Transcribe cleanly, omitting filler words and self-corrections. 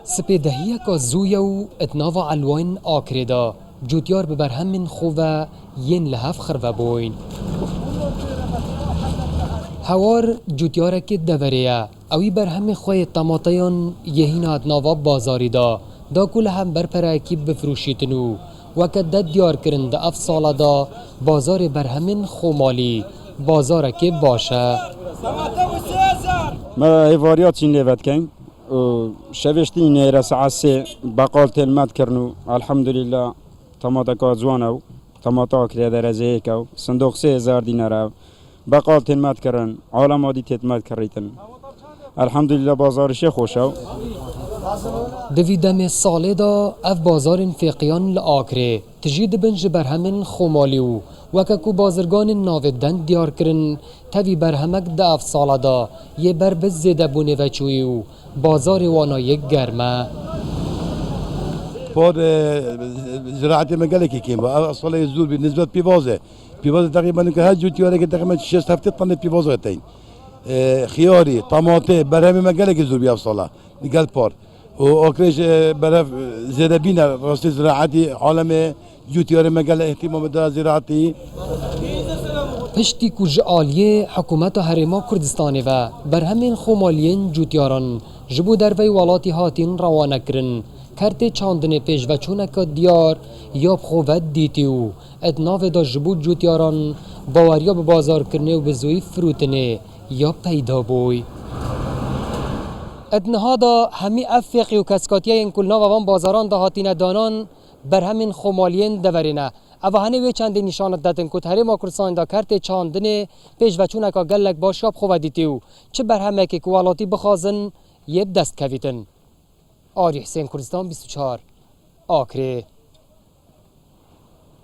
سپیدهیه که زویه و اتناو علوین آکریدا جوتیار ببر همین خوبه ین لحف خربه بوین هوار جوتیاره که دوریه اوی بر همین خوی طماطیان یهین اتناوا بازاری دا کل هم برپره اکیب بفروشیتنو وکد دا دیار کرن دا اف ساله دا بازار بر همین خومالی بازاره که باشه ما هیواریات چین لیوت کن شوشتی نیره ساعت 3 بقال تلمت کرنو الحمدلله طماطا که زوانو طماطا کرده درزه کو صندوق 3000 دیناره بقال تلمت کرن عالم عادی تلمت کریتن الحمدلله بازارش خوشو دویدم ساله دا اف بازار فقیان لآکره تجید بنج بر همین خومالیو وککو بازرگان ناودن دیار کرن تاوی بر همک دا اف ساله دا یه بر بز زیده بونه و چویو بازار وانا یک گرمه فور زراعة مقالك كيما أصلا يزول بالنسبة بيفازة تقريبا هاد جوتيولا تقريبا 6 طن بيفازتين خياري طماطم برامي مقالك يزول بيا صلاة قال بار وأكريش برا زرابينا راس زراعتي عالم جوتيولا مقال اهتمام دا زراعتي پشتی کج آلیه حکومت هرما کردستانی و بر همین خومالین جوتیاران جبو در وی والاتی هاتین روانه کرن کرت چاندن پیش و چونک دیار یا بخوت دیتیو ادناو دا جبو جوتیاران باوریا به بازار کرنه و به زوی فروتنه یا پیدا بوی ادنها دا همی افقی و کسکاتیه این کلنا و وان بازاران دا هاتین دانان بر همین خومالین دورینه اوهانه وی چند نشانت دادن که هرما کردستان دا کرت چاندن پیش و چونک گلک باشاب خوب دیتیو چه بر همه که کوالاتی بخوازن یب دست کویتن آری حسین کردستان 24 آکره